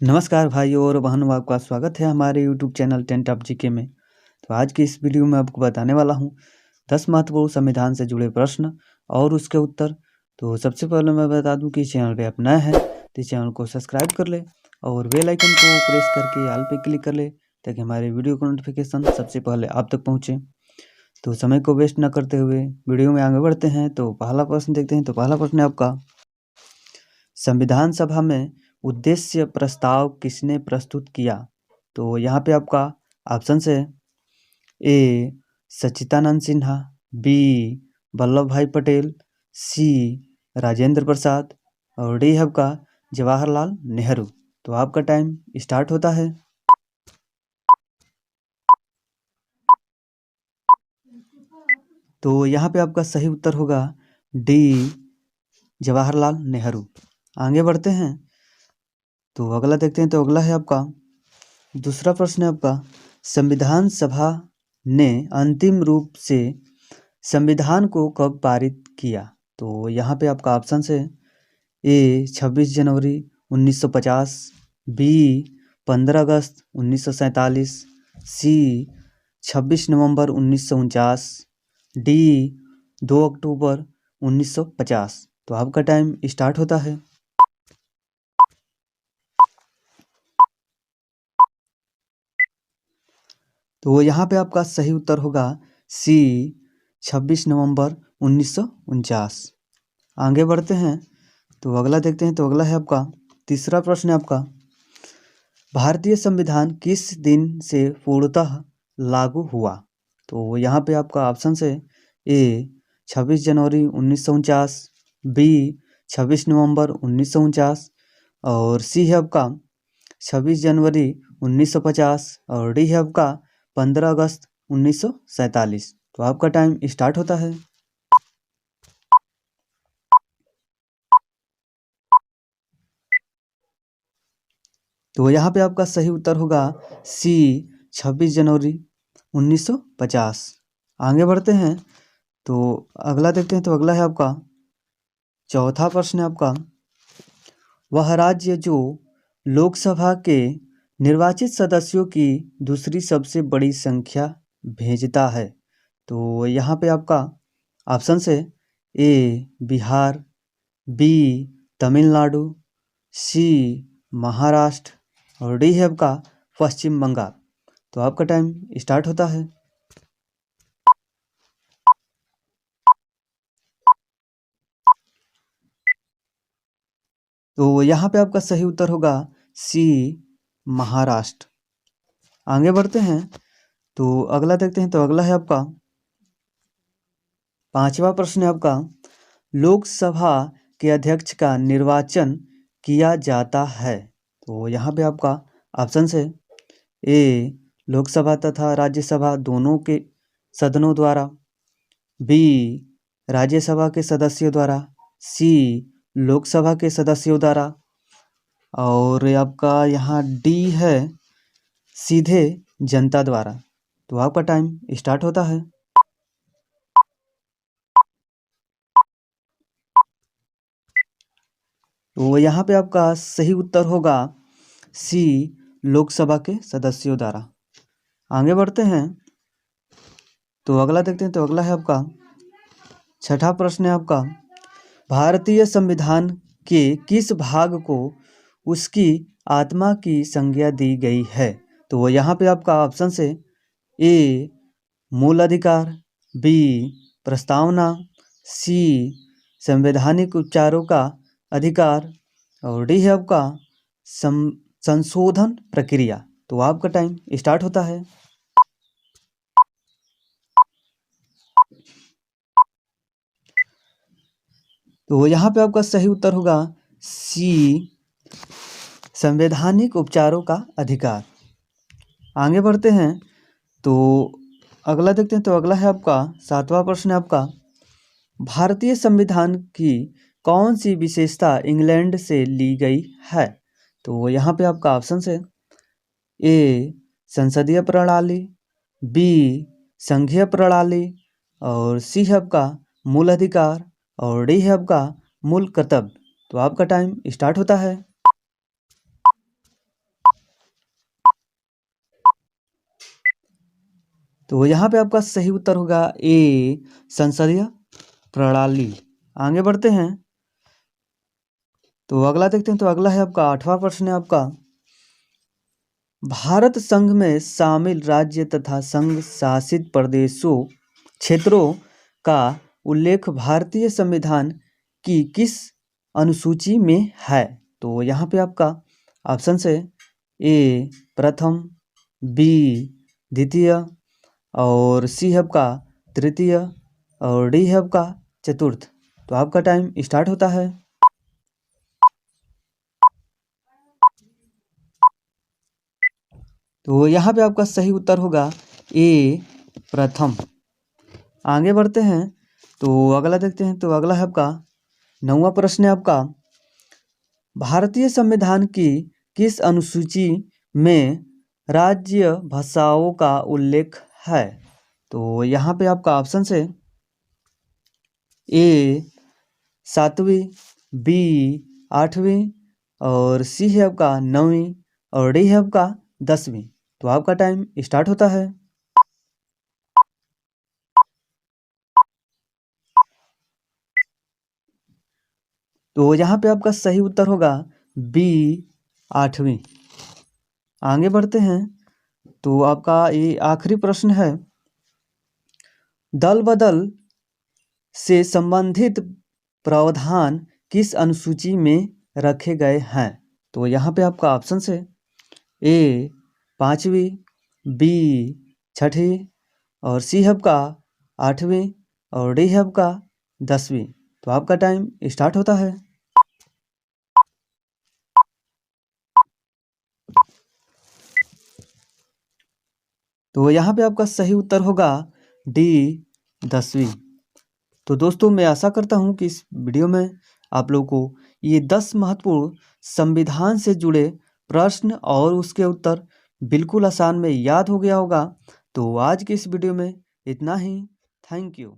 नमस्कार भाइयों और बहनों, आपका स्वागत है हमारे YouTube channel tent of GK में। तो आज की इस वीडियो में आपको बताने वाला हूँ 10 महत्वपूर्ण संविधान से जुड़े प्रश्न और उसके उत्तर। तो सबसे पहले मैं बता दूं कि चैनल पे आप नए हैं तो चैनल को सब्सक्राइब कर ले और बेल आइकन को प्रेस करके ऑल पे क्लिक कर ले ताकि हमारे वीडियो का नोटिफिकेशन सबसे पहले आप तक पहुँचे। तो समय को वेस्ट न करते हुए वीडियो में आगे बढ़ते हैं। तो पहला प्रश्न देखते हैं। तो पहला प्रश्न है आपका, संविधान सभा में उद्देश्य प्रस्ताव किसने प्रस्तुत किया? तो यहाँ पे आपका ऑप्शन है ए सच्चिदानंद सिन्हा, बी वल्लभ भाई पटेल, सी राजेंद्र प्रसाद और डी है आपका जवाहरलाल नेहरू। तो आपका टाइम स्टार्ट होता है। तो यहाँ पे आपका सही उत्तर होगा डी जवाहरलाल नेहरू। आगे बढ़ते हैं। तो अगला देखते हैं। तो अगला है आपका दूसरा प्रश्न है आपका, संविधान सभा ने अंतिम रूप से संविधान को कब पारित किया? तो यहाँ पे आपका ऑप्शन है ए 26 जनवरी 1950, बी 15 अगस्त 1947, सी 26 नवंबर 1949, डी 2 अक्टूबर 1950। तो आपका टाइम स्टार्ट होता है। तो यहाँ पे आपका सही उत्तर होगा सी 26 नवंबर 1949। आगे बढ़ते हैं। तो अगला देखते हैं। तो अगला है आपका तीसरा प्रश्न है आपका, भारतीय संविधान किस दिन से पूर्णतः लागू हुआ? तो यहाँ पे आपका ऑप्शन है ए 26 जनवरी 1949, बी 26 नवंबर 1949 और सी है आपका 26 जनवरी 1950 और डी है आपका 15 अगस्त 1947। तो आपका टाइम स्टार्ट होता है। तो यहाँ पे आपका सही उत्तर होगा सी 26 जनवरी 1950। आगे बढ़ते हैं। तो अगला देखते हैं। तो अगला है आपका चौथा प्रश्न है आपका, वह राज्य जो लोकसभा के निर्वाचित सदस्यों की दूसरी सबसे बड़ी संख्या भेजता है? तो यहाँ पे आपका ऑप्शन है ए बिहार, बी तमिलनाडु, सी महाराष्ट्र और डी है आपका पश्चिम बंगाल। तो आपका टाइम स्टार्ट होता है। तो यहाँ पे आपका सही उत्तर होगा सी महाराष्ट्र। आगे बढ़ते हैं। तो अगला देखते हैं। तो अगला है आपका पांचवा प्रश्न है आपका, लोकसभा के अध्यक्ष का निर्वाचन किया जाता है? तो यहाँ पे आपका ऑप्शन है ए लोकसभा तथा राज्यसभा दोनों के सदनों द्वारा, बी राज्यसभा के सदस्यों द्वारा, सी लोकसभा के सदस्यों द्वारा और आपका यहाँ डी है सीधे जनता द्वारा। तो आपका टाइम स्टार्ट होता है। तो यहाँ पे आपका सही उत्तर होगा सी लोकसभा के सदस्यों द्वारा। आगे बढ़ते हैं। तो अगला देखते हैं। तो अगला है आपका छठा प्रश्न है आपका, भारतीय संविधान के किस भाग को उसकी आत्मा की संज्ञा दी गई है? तो यहाँ पे आपका ऑप्शन है ए मूल अधिकार, बी प्रस्तावना, सी संवैधानिक उपचारों का अधिकार और डी है आपका संशोधन प्रक्रिया। तो आपका टाइम स्टार्ट होता है। तो यहाँ पे आपका सही उत्तर होगा सी संवैधानिक उपचारों का अधिकार। आगे बढ़ते हैं। तो अगला देखते हैं। तो अगला है आपका सातवां प्रश्न है आपका, भारतीय संविधान की कौन सी विशेषता इंग्लैंड से ली गई है? तो यहाँ पे आपका ऑप्शन है ए संसदीय प्रणाली, बी संघीय प्रणाली और सी है आपका मूल अधिकार और डी है आपका मूल कर्तव्य। तो आपका टाइम स्टार्ट होता है। तो यहाँ पे आपका सही उत्तर होगा ए, संसदीय प्रणाली। आगे बढ़ते हैं, तो अगला देखते हैं। तो अगला है आपका 8वां प्रश्न है आपका, भारत संघ में शामिल राज्य तथा संघ शासित प्रदेशों क्षेत्रों का उल्लेख भारतीय संविधान की किस अनुसूची में है? तो यहाँ पे आपका ऑप्शन है ए प्रथम, बी द्वितीय, और सी है आपका तृतीय, और डी है आपका चतुर्थ। तो आपका टाइम स्टार्ट होता है। तो यहाँ पे आपका सही उत्तर होगा ए प्रथम। आगे बढ़ते हैं, तो अगला देखते हैं। तो अगला है आपका 9वां प्रश्न है आपका, भारतीय संविधान की किस अनुसूची में राज्य भाषाओं का उल्लेख है? तो यहाँ पे आपका ऑप्शन है ए 7वीं, बी 8वीं, और सी है आपका 9वीं, और डी है आपका 10वीं। तो आपका टाइम स्टार्ट होता है। तो यहाँ पे आपका सही उत्तर होगा बी 8वीं। आगे बढ़ते हैं, तो आपका ये आखिरी प्रश्न है, दल बदल से संबंधित प्रावधान किस अनुसूची में रखे गए हैं? तो यहाँ पे आपका ऑप्शन है ए 5वीं, बी 6वीं, और सी है आपका 8वीं, और डी है आपका 10वीं। तो आपका टाइम स्टार्ट होता है। तो यहाँ पे आपका सही उत्तर होगा डी 10वीं। तो दोस्तों, मैं आशा करता हूँ कि इस वीडियो में आप लोगों को ये 10 महत्वपूर्ण संविधान से जुड़े प्रश्न और उसके उत्तर बिल्कुल आसान में याद हो गया होगा। तो आज की इस वीडियो में इतना ही। Thank you.